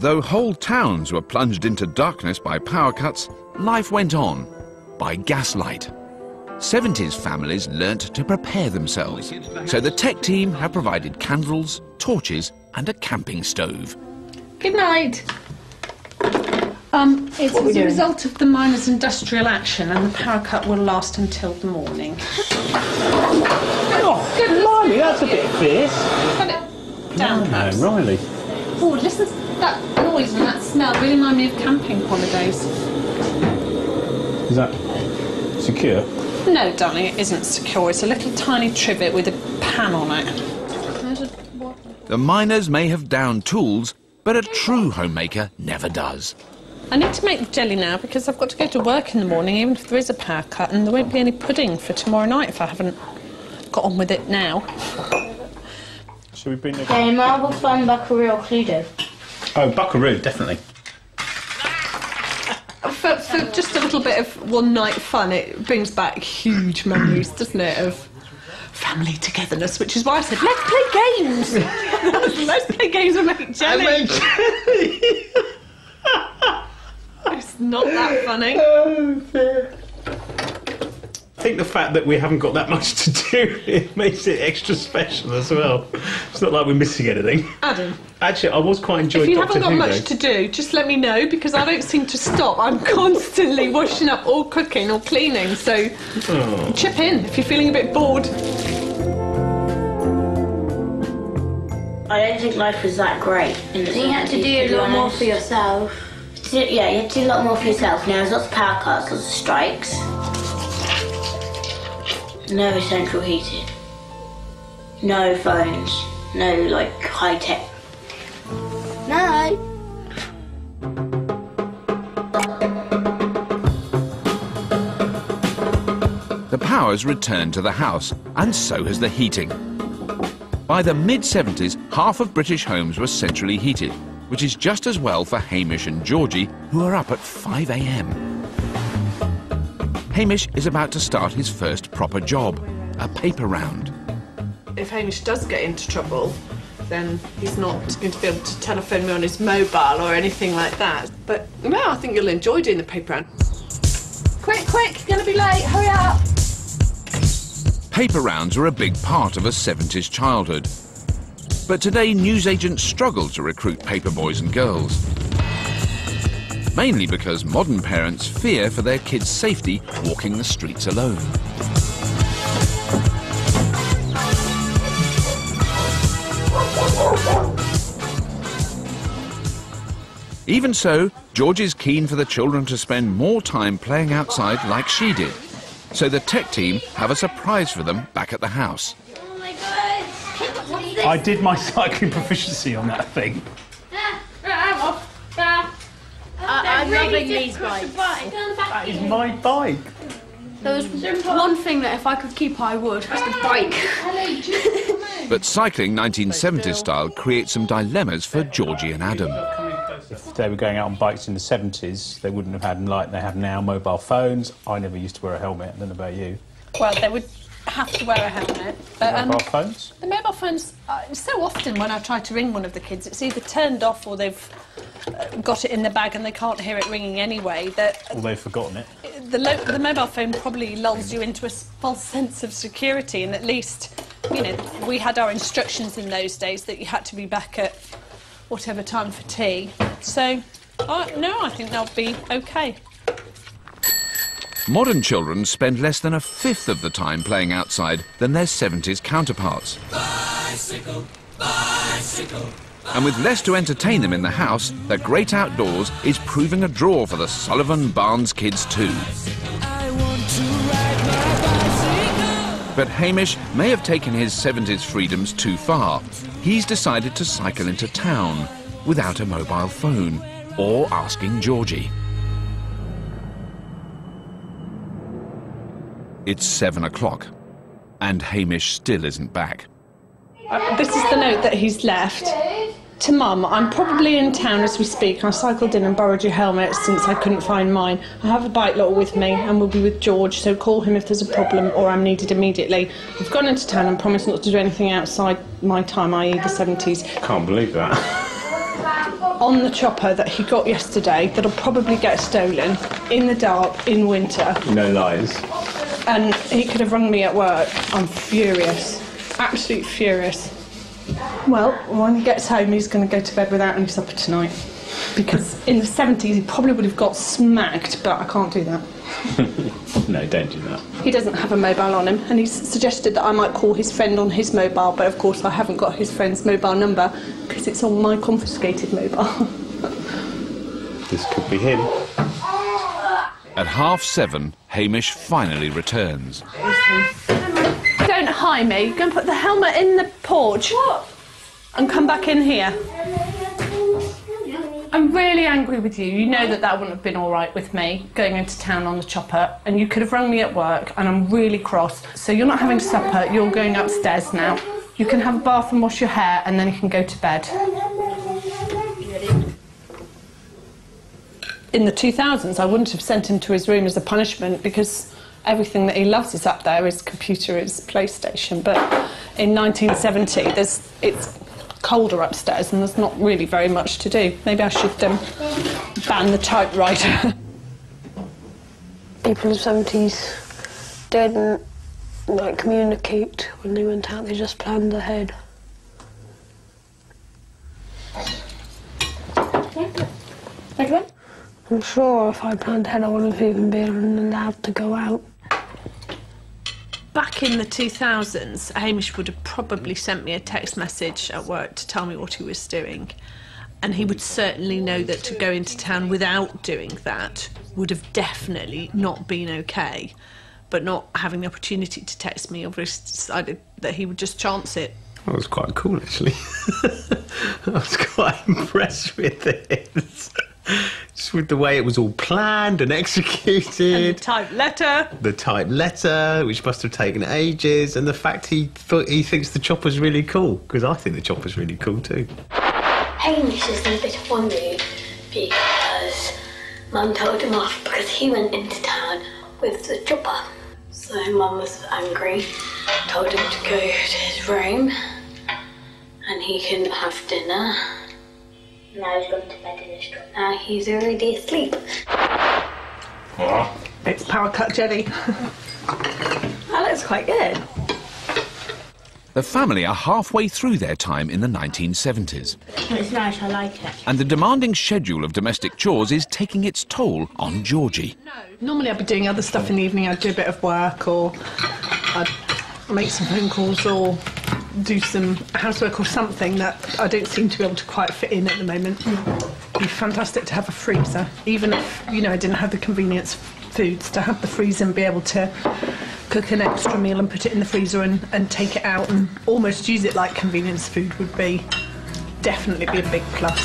Though whole towns were plunged into darkness by power cuts, life went on by gaslight. 70s families learnt to prepare themselves, so the tech team have provided candles, torches and a camping stove. Good night. It's as a result of the miners' industrial action, and the power cut will last until the morning. Oh, good blimey, that's a bit fierce. Put it down, perhaps. No, Riley. Oh, listen to that noise and that smell. Really remind me of camping holidays. Is that secure? No, darling, it isn't secure. It's a little tiny trivet with a pan on it. The miners may have downed tools, but a true homemaker never does. I need to make the jelly now because I've got to go to work in the morning, even if there is a power cut, and there won't be any pudding for tomorrow night if I haven't got on with it now. Should we bring the... Okay, marble, fun, buckaroo or Cluedo? Oh, buckaroo, definitely. For just a little bit of one night fun, it brings back huge memories, doesn't it, of family togetherness, which is why I said, let's play games. Let's play games and make jelly. It's not that funny. Oh, dear. I think the fact that we haven't got that much to do, it makes it extra special as well. It's not like we're missing anything. Adam. Actually, I was quite enjoying If you Doctor haven't got Who, much to do, just let me know, because I don't seem to stop. I'm constantly washing up or cooking or cleaning, so chip in if you're feeling a bit bored. I don't think life was that great. You had to do a lot more for yourself. Yeah, you had to do a lot more for yourself. Now there's lots of power cuts, lots of strikes. No central heating. No phones. No, like, high-tech. No. The power's returned to the house, and so has the heating. By the mid-70s, half of British homes were centrally heated, which is just as well for Hamish and Georgie, who are up at 5 a.m. Hamish is about to start his first proper job, a paper round. If Hamish does get into trouble, then he's not going to be able to telephone me on his mobile or anything like that. But no, I think you'll enjoy doing the paper round. Quick, quick, you're going to be late, hurry up! Paper rounds are a big part of a 70s childhood. But today, newsagents struggle to recruit paper boys and girls. Mainly because modern parents fear for their kids' safety walking the streets alone. Even so, George is keen for the children to spend more time playing outside like she did. So the tech team have a surprise for them back at the house. Oh my God! I did my cycling proficiency on that thing. I'm loving these bikes. That is my bike. There was one thing that if I could keep, I would. It's the bike. But cycling 1970s style creates some dilemmas for Georgie and Adam. If they were going out on bikes in the 70s, they wouldn't have had, like they have now, mobile phones. I never used to wear a helmet. I don't know about you. Well, they would have to wear a helmet. But, mobile phones? The mobile phones, so often when I try to ring one of the kids, it's either turned off or they've got it in the bag and they can't hear it ringing anyway. Or they've forgotten it. The mobile phone probably lulls you into a false sense of security, and at least, you know, we had our instructions in those days that you had to be back at whatever time for tea. So, no, I think they'll be OK. Modern children spend less than a fifth of the time playing outside than their 70s counterparts. Bicycle, bicycle. And with less to entertain them in the house, the great outdoors is proving a draw for the Sullivan Barnes kids too. But Hamish may have taken his 70s freedoms too far. He's decided to cycle into town without a mobile phone or asking Georgie. It's 7 o'clock, and Hamish still isn't back. This is the note that he's left. To Mum, I'm probably in town as we speak. I cycled in and borrowed your helmet since I couldn't find mine. I have a bike lot with me and we'll be with George, so call him if there's a problem or I'm needed immediately. I've gone into town and promised not to do anything outside my time, i.e. the 70s. Can't believe that. on the chopper that he got yesterday that'll probably get stolen in the dark in winter. No lies. And he could have rung me at work. I'm furious. Absolutely furious. Well, when he gets home, he's going to go to bed without any supper tonight. Because in the 70s, he probably would have got smacked, but I can't do that. No, don't do that. He doesn't have a mobile on him, and he's suggested that I might call his friend on his mobile, but of course I haven't got his friend's mobile number because it's on my confiscated mobile. This could be him. At 7:30, Hamish finally returns. Don't hire me. Go and put the helmet in the porch. What? And come back in here. I'm really angry with you. You know that wouldn't have been all right with me, going into town on the chopper, and you could have rung me at work, and I'm really cross. So you're not having supper, you're going upstairs now. You can have a bath and wash your hair, and then you can go to bed. In the 2000s, I wouldn't have sent him to his room as a punishment because everything that he loves is up there, his computer, his PlayStation. But in 1970, it's colder upstairs and there's not really very much to do. Maybe I should ban the typewriter. People in the 70s didn't communicate when they went out, they just planned ahead. I'm sure if I planned ahead I wouldn't have even been allowed to go out. Back in the 2000s, Hamish would have probably sent me a text message at work to tell me what he was doing. And he would certainly know that to go into town without doing that would have definitely not been okay. But not having the opportunity to text me, obviously decided that he would just chance it. That was quite cool, actually. I was quite impressed with it. Just with the way it was all planned and executed. And the typed letter. The typed letter, which must have taken ages, and the fact he thinks the chopper's really cool, because I think the chopper's really cool too. Hamish is in a bit of a mood because Mum told him off because he went into town with the chopper. So Mum was angry, told him to go to his room and he couldn't have dinner. Now he's gone to bed in his truck. Now he's already asleep. It's power cut jelly. That looks quite good. The family are halfway through their time in the 1970s. It's nice, I like it. And the demanding schedule of domestic chores is taking its toll on Georgie. Normally I'd be doing other stuff in the evening. I'd do a bit of work or I'd make some phone calls or do some housework or something that I don't seem to be able to quite fit in at the moment. It'd be fantastic to have a freezer, even if, I didn't have the convenience foods, to have the freezer and be able to cook an extra meal and put it in the freezer and take it out and almost use it like convenience food would definitely be a big plus.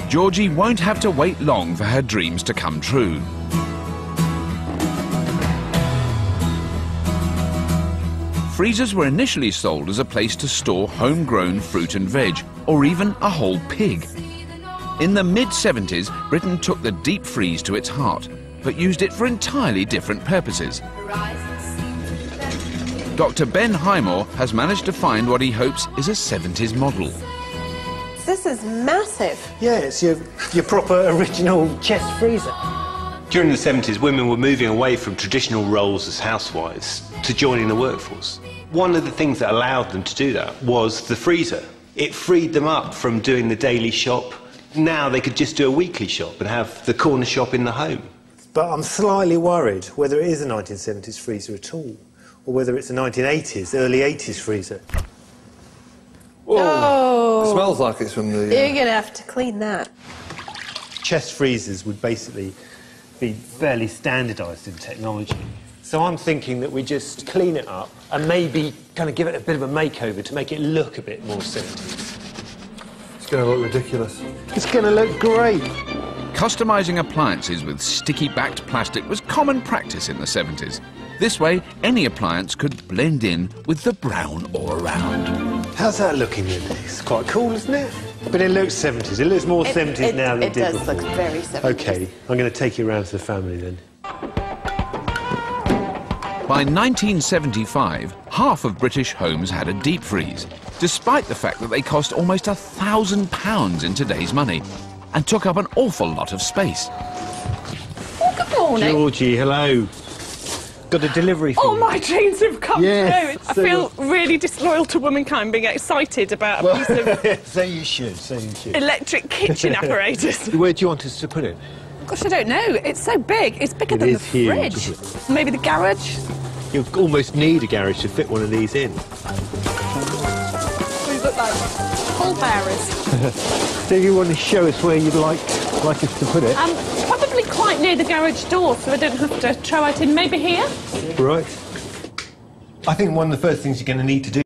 Georgie won't have to wait long for her dreams to come true. Freezers were initially sold as a place to store homegrown fruit and veg, or even a whole pig. In the mid-70s, Britain took the deep freeze to its heart, but used it for entirely different purposes. Dr. Ben Highmore has managed to find what he hopes is a 70s model. This is massive. Yeah, it's your proper original chest freezer. During the 70s, women were moving away from traditional roles as housewives to joining the workforce. One of the things that allowed them to do that was the freezer. It freed them up from doing the daily shop. Now they could just do a weekly shop and have the corner shop in the home. But I'm slightly worried whether it is a 1970s freezer at all, or whether it's a 1980s, early 80s freezer. Oh, it smells like it's from the... You're going to have to clean that. Chest freezers would basically be fairly standardised in technology. So I'm thinking that we just clean it up and maybe kind of give it a bit of a makeover to make it look a bit more 70s. It's going to look ridiculous. It's going to look great. Customising appliances with sticky-backed plastic was common practice in the 70s. This way, any appliance could blend in with the brown all around. How's that looking, Lindy? It's quite cool, isn't it? But it looks 70s. It looks more 70s now than it did before. It does look very 70s. OK, I'm going to take you around to the family then. By 1975, half of British homes had a deep freeze, despite the fact that they cost almost £1,000 in today's money and took up an awful lot of space. Oh, good morning. Georgie, hello. Got a delivery for Oh, you. my dreams have come Yes, true. I feel really disloyal to womankind being excited about a piece of So you should, so you should. electric kitchen apparatus. Where do you want us to put it? Gosh, I don't know. It's so big. It's bigger than the is huge, fridge. isn't Maybe the garage. You almost need a garage to fit one of these in. We look like pallbearers. So you want to show us where you'd like us to put it? Probably quite near the garage door, so I don't have to throw it in. Maybe here? Right. I think one of the first things you're going to need to do